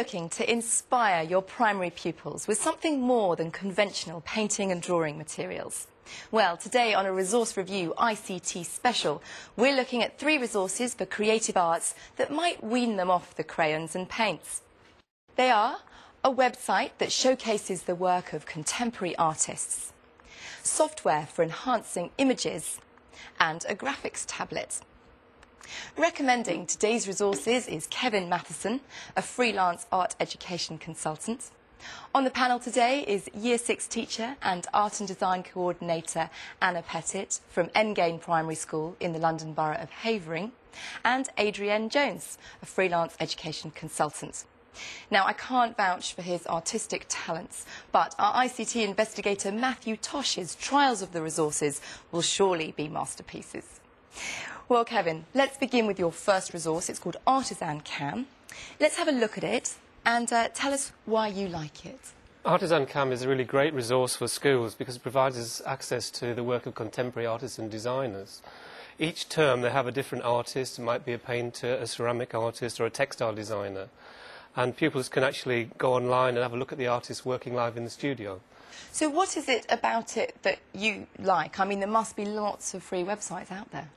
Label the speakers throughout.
Speaker 1: looking to inspire your primary pupils with something more than conventional painting and drawing materials? Well, today on a Resource Review ICT special, we're looking at 3 resources for creative arts that might wean them off the crayons and paints. They are a website that showcases the work of contemporary artists, software for enhancing images, and a graphics tablet. Recommending today's resources is Kevin Matheson, a freelance art education consultant. On the panel today is Year 6 teacher and art and design coordinator Anna Pettit from Endgame Primary School in the London Borough of Havering, and Adrienne Jones, a freelance education consultant. Now, I can't vouch for his artistic talents, but our ICT investigator Matthew Tosh's trials of the resources will surely be masterpieces. Well, Kevin, let's begin with your first resource. It's called Artisan Cam. Let's have a look at it and tell us why you like it.
Speaker 2: Artisan Cam is a really great resource for schools because it provides us access to the work of contemporary artists and designers. Each term they have a different artist. It might be a painter, a ceramic artist or a textile designer. And pupils can actually go online and have a look at the artists working live in the studio.
Speaker 1: So what is it about it that you like? I mean, there must be lots of free websites out there.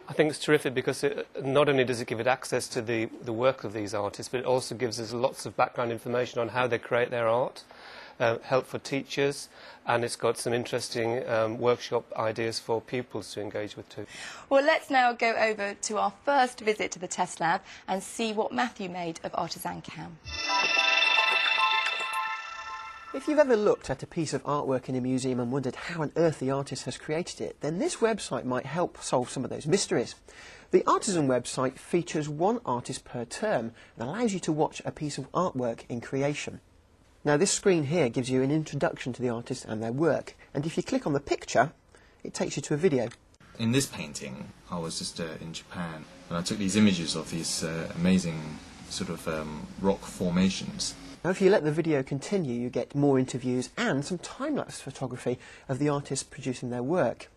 Speaker 2: I think it's terrific because not only does it give it access to the work of these artists, but it also gives us lots of background information on how they create their art, help for teachers, and it's got some interesting workshop ideas for pupils to engage with too.
Speaker 1: Well, let's now go over to our first visit to the test lab and see what Matthew made of Artisan Cam.
Speaker 3: If you've ever looked at a piece of artwork in a museum and wondered how on earth the artist has created it, then this website might help solve some of those mysteries. The Artisan website features 1 artist per term and allows you to watch a piece of artwork in creation. Now, this screen here gives you an introduction to the artist and their work, and if you click on the picture, it takes you to a video.
Speaker 4: In this painting, I was just in Japan, and I took these images of these amazing sort of rock formations.
Speaker 3: Now, if you let the video continue, you get more interviews and some time-lapse photography of the artists producing their work.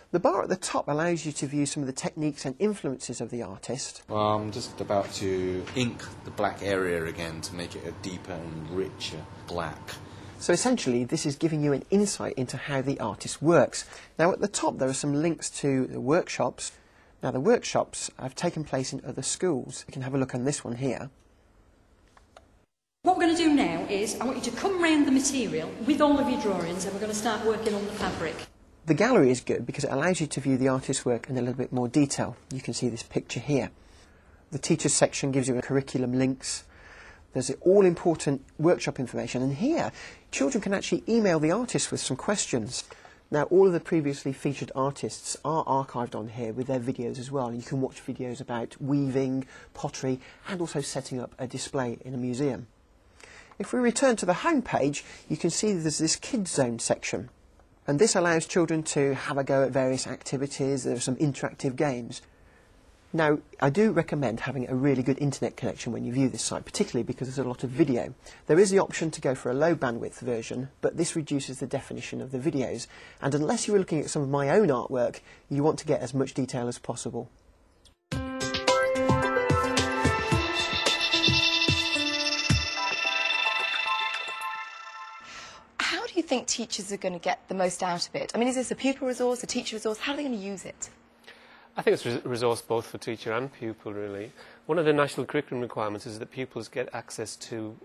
Speaker 3: The bar at the top allows you to view some of the techniques and influences of the artist.
Speaker 5: Well, I'm just about to ink the black area again to make it a deeper and richer black.
Speaker 3: So essentially, this is giving you an insight into how the artist works. Now, at the top, there are some links to the workshops. Now, the workshops have taken place in other schools. You can have a look on this one here.
Speaker 6: What we're going to do now is, I want you to come round the material with all of your drawings and we're going to start working on the fabric.
Speaker 3: The gallery is good because it allows you to view the artist's work in a little bit more detail. You can see this picture here. The teachers section gives you curriculum links. There's all-important workshop information, and here children can actually email the artist with some questions. Now, all of the previously featured artists are archived on here with their videos as well. You can watch videos about weaving, pottery, and also setting up a display in a museum. If we return to the home page, you can see there's this Kids Zone section. And this allows children to have a go at various activities. There are some interactive games. Now, I do recommend having a really good internet connection when you view this site, particularly because there's a lot of video. There is the option to go for a low bandwidth version, but this reduces the definition of the videos. And unless you were looking at some of my own artwork, you want to get as much detail as possible.
Speaker 1: How do you think teachers are going to get the most out of it? I mean, is this a pupil resource, a teacher resource? How are they going to use it?
Speaker 2: I think it's a resource both for teacher and pupil, really. One of the national curriculum requirements is that pupils get access to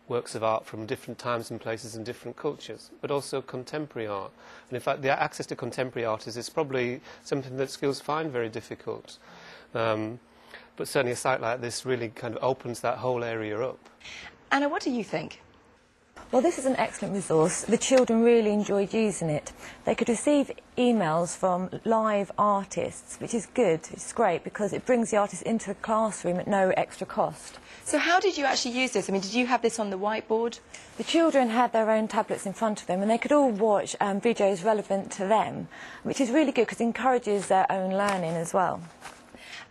Speaker 2: works of art from different times and places and different cultures, but also contemporary art. And in fact, the access to contemporary art is probably something that schools find very difficult. But certainly a site like this really kind of opens that whole area up.
Speaker 1: Anna, what do you think?
Speaker 7: Well, this is an excellent resource. The children really enjoyed using it. They could receive emails from live artists, which is good. It's great because it brings the artist into the classroom at no extra cost.
Speaker 1: So how did you actually use this? I mean, did you have this on the whiteboard?
Speaker 7: The children had their own tablets in front of them and they could all watch videos relevant to them, which is really good because it encourages their own learning as well.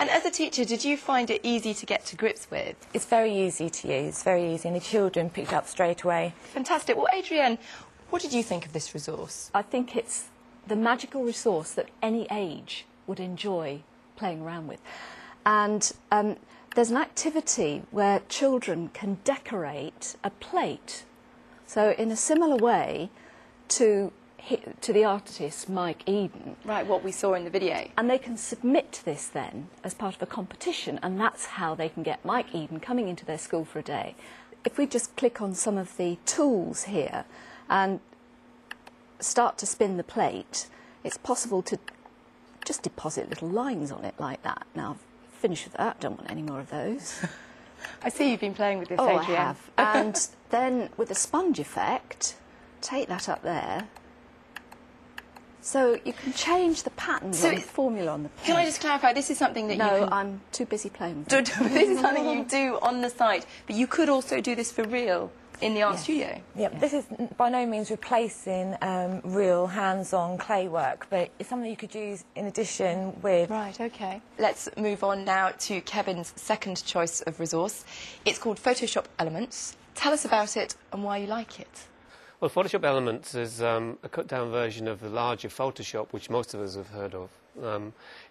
Speaker 1: And as a teacher, did you find it easy to get to grips with?
Speaker 7: It's very easy to use, very easy, and the children picked it up straight away.
Speaker 1: Fantastic. Well, Adrienne, what did you think of this resource?
Speaker 8: I think it's the magical resource that any age would enjoy playing around with. And there's an activity where children can decorate a plate. So in a similar way to the artist Mike Eden.
Speaker 1: Right, what we saw in the video.
Speaker 8: And they can submit this then as part of a competition, and that's how they can get Mike Eden coming into their school for a day. If we just click on some of the tools here and start to spin the plate, it's possible to just deposit little lines on it like that. Now, I've finished with that, don't want any more of those.
Speaker 1: I see you've been playing with this,
Speaker 8: Oh,
Speaker 1: Adrienne.
Speaker 8: I have. And then with the sponge effect, take that up there. So you can change the patterns on the formula on the plate.
Speaker 1: Can I just clarify, this is something that
Speaker 8: No,
Speaker 1: you can...
Speaker 8: I'm too busy playing with it.
Speaker 1: This is something you do on the site, but you could also do this for real in the art studio.
Speaker 7: Yep, this is by no means replacing real hands-on clay work, but it's something you could use in addition with...
Speaker 1: Right, OK. Let's move on now to Kevin's second choice of resource. It's called Photoshop Elements. Tell us about it and why you like it.
Speaker 2: Well, Photoshop Elements is a cut-down version of the larger Photoshop, which most of us have heard of.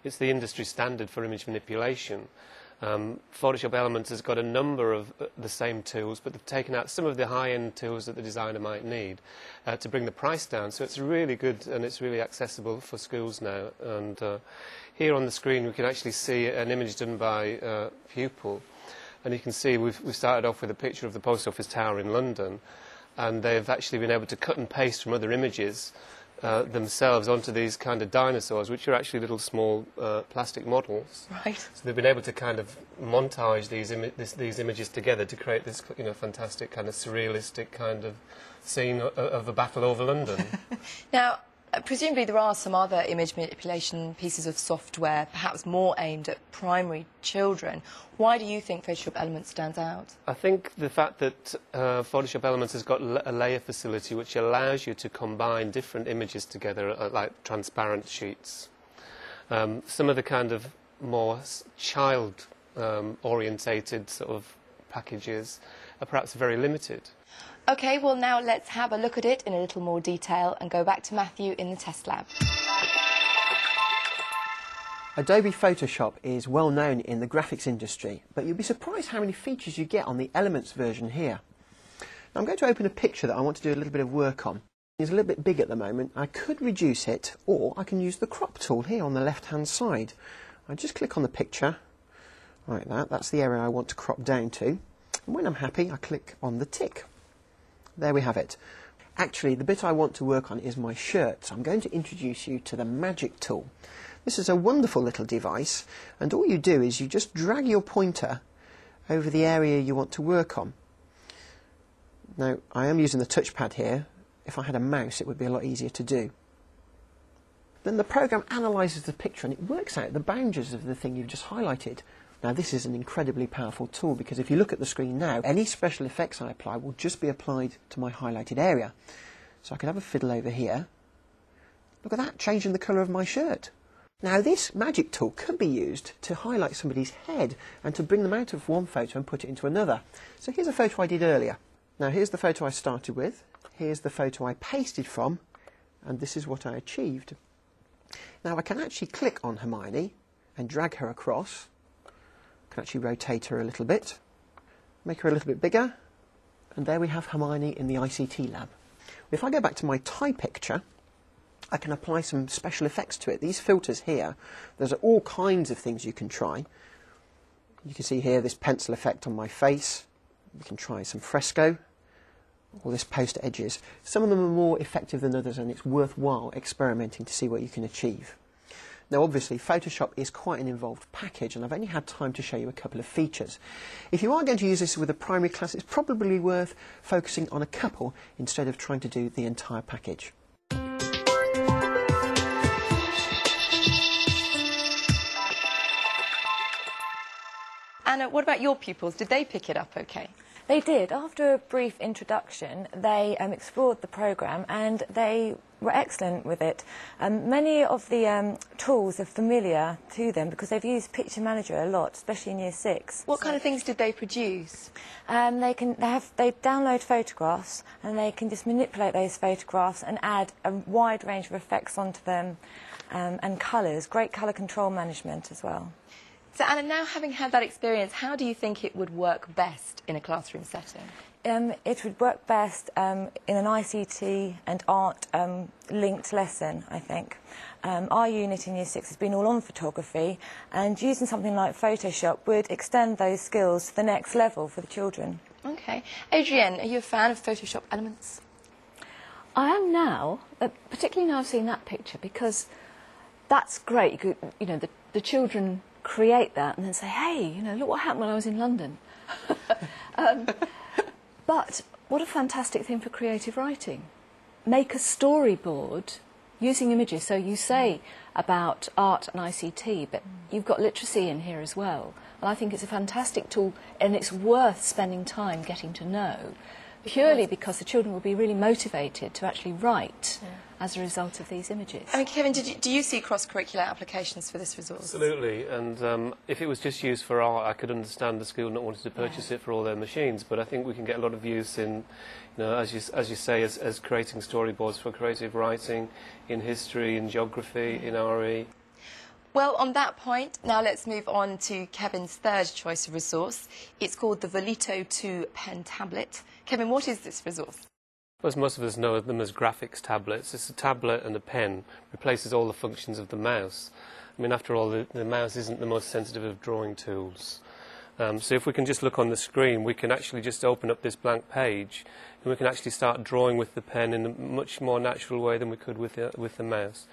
Speaker 2: It's the industry standard for image manipulation. Photoshop Elements has got a number of the same tools, but they've taken out some of the high-end tools that the designer might need to bring the price down. So it's really good and it's really accessible for schools now. And here on the screen we can actually see an image done by a pupil. And you can see we've started off with a picture of the Post Office Tower in London. And they've actually been able to cut and paste from other images themselves onto these kind of dinosaurs, which are actually little small plastic models.
Speaker 1: Right.
Speaker 2: So they've been able to kind of montage these images together to create this, you know, fantastic kind of surrealistic kind of scene of a battle over London.
Speaker 1: Now, presumably there are some other image manipulation pieces of software, perhaps more aimed at primary children. Why do you think Photoshop Elements stands out? I think the fact that Photoshop Elements has got a layer facility which allows you to combine different images together, like transparent sheets. Some of the kind of more child-orientated sort of packages are perhaps very limited. OK, well now let's have a look at it in a little more detail and go back to Matthew in the test lab.
Speaker 3: Adobe Photoshop is well known in the graphics industry, but you'll be surprised how many features you get on the Elements version here. Now I'm going to open a picture that I want to do a little bit of work on. It's a little bit big at the moment. I could reduce it, or I can use the crop tool here on the left-hand side. I just click on the picture, like that. That's the area I want to crop down to. And when I'm happy, I click on the tick. There we have it. Actually, the bit I want to work on is my shirt, so I'm going to introduce you to the Magic tool. This is a wonderful little device, and all you do is you just drag your pointer over the area you want to work on. Now, I am using the touchpad here. If I had a mouse, it would be a lot easier to do. Then the program analyses the picture and it works out the boundaries of the thing you've just highlighted. Now, this is an incredibly powerful tool because if you look at the screen now, any special effects I apply will just be applied to my highlighted area. So I could have a fiddle over here. Look at that, changing the colour of my shirt. Now, this Magic tool could be used to highlight somebody's head and to bring them out of one photo and put it into another. So here's a photo I did earlier. Now, here's the photo I started with. Here's the photo I pasted from. And this is what I achieved. Now, I can actually click on Hermione and drag her across. I can actually rotate her a little bit, make her a little bit bigger, and there we have Hermione in the ICT lab. If I go back to my tie picture, I can apply some special effects to it. These filters here, there's all kinds of things you can try. You can see here this pencil effect on my face. You can try some fresco, or this post edges. Some of them are more effective than others, and it's worthwhile experimenting to see what you can achieve. Now, obviously, Photoshop is quite an involved package, and I've only had time to show you a couple of features. If you are going to use this with a primary class, it's probably worth focusing on a couple instead of trying to do the entire package.
Speaker 1: Anna, what about your pupils? Did they pick it up OK?
Speaker 7: They did. After a brief introduction, they explored the programme and they were excellent with it. Many of the tools are familiar to them because they've used Picture Manager a lot, especially in Year 6.
Speaker 1: What kind of things did they produce?
Speaker 7: They download photographs and they can just manipulate those photographs and add a wide range of effects onto them and colours. Great colour control management as well.
Speaker 1: So Anna, now having had that experience, how do you think it would work best in a classroom setting?
Speaker 7: It would work best in an ICT and art linked lesson, I think. Our unit in Year 6 has been all on photography, and using something like Photoshop would extend those skills to the next level for the children.
Speaker 1: OK. Adrienne, are you a fan of Photoshop elements?
Speaker 8: I am now, particularly now I've seen that picture, because that's great. You know, the children create that and then say, hey, you know, look what happened when I was in London. But what a fantastic thing for creative writing. Make a storyboard using images. So you say about art and ICT, but you've got literacy in here as well. And I think it's a fantastic tool, and it's worth spending time getting to know, purely because the children will be really motivated to actually write as a result of these images.
Speaker 1: I mean, Kevin, do you see cross-curricular applications for this resource?
Speaker 2: Absolutely, and if it was just used for art, I could understand the school not wanting to purchase it for all their machines, but I think we can get a lot of use in, you know, as you say, as creating storyboards for creative writing, in history, in geography, in RE.
Speaker 1: Well, on that point, now let's move on to Kevin's third choice of resource. It's called the Velito 2 Pen Tablet. Kevin, what is this resource?
Speaker 2: As most of us know them as graphics tablets, it's a tablet and a pen, replaces all the functions of the mouse. I mean, after all, the mouse isn't the most sensitive of drawing tools. So if we can just look on the screen, we can actually just open up this blank page, and we can actually start drawing with the pen in a much more natural way than we could with the mouse.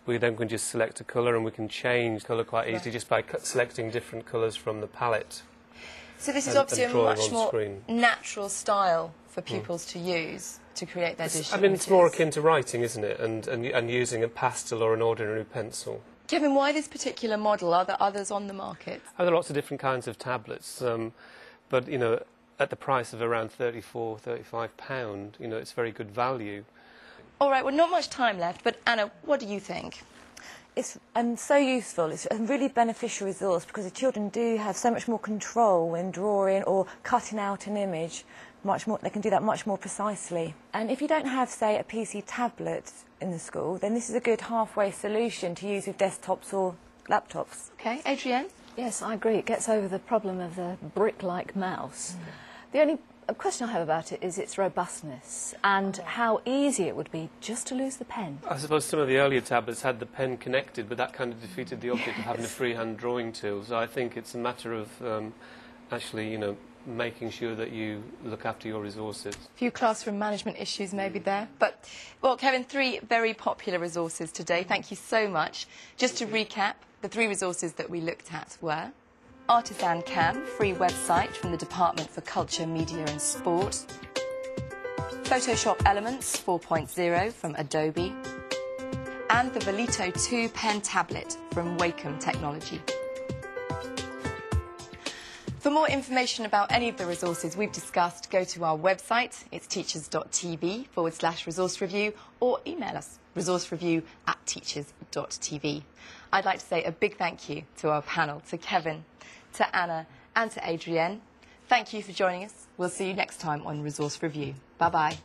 Speaker 2: We then can just select a colour, and we can change colour quite easily just by selecting different colours from the palette.
Speaker 1: So this is obviously a much more natural style for pupils to use to create their digital
Speaker 2: I mean, it's more akin to writing, isn't it? And using a pastel or an ordinary pencil.
Speaker 1: Kevin, why this particular model? Are there others on the market?
Speaker 2: There are lots of different kinds of tablets, but, you know, at the price of around £34, £35, you know, it's very good value.
Speaker 1: All right, well, not much time left, but Anna, what do you think?
Speaker 7: It's so useful. It's a really beneficial resource because the children do have so much more control when drawing or cutting out an image. Much more, they can do that much more precisely. And if you don't have, say, a PC tablet in the school, then this is a good halfway solution to use with desktops or laptops.
Speaker 1: OK, Adrienne?
Speaker 8: Yes, I agree. It gets over the problem of the brick-like mouse. The only question I have about it is its robustness and how easy it would be just to lose the pen.
Speaker 2: I suppose some of the earlier tablets had the pen connected, but that kind of defeated the object of having a freehand drawing tool. So I think it's a matter of actually, you know, making sure that you look after your resources.
Speaker 1: A few classroom management issues maybe there. But, well, Kevin, 3 very popular resources today. Thank you so much. Just to recap, the 3 resources that we looked at were Artisan Cam, free website from the Department for Culture, Media and Sport. Photoshop Elements 4.0 from Adobe. And the Velito 2 Pen Tablet from Wacom Technology. For more information about any of the resources we've discussed, go to our website. It's teachers.tv/resource review, or email us, resourcereview@teachers.tv. I'd like to say a big thank you to our panel, to Kevin, to Anna and to Adrienne. Thank you for joining us. We'll see you next time on Resource Review. Bye-bye.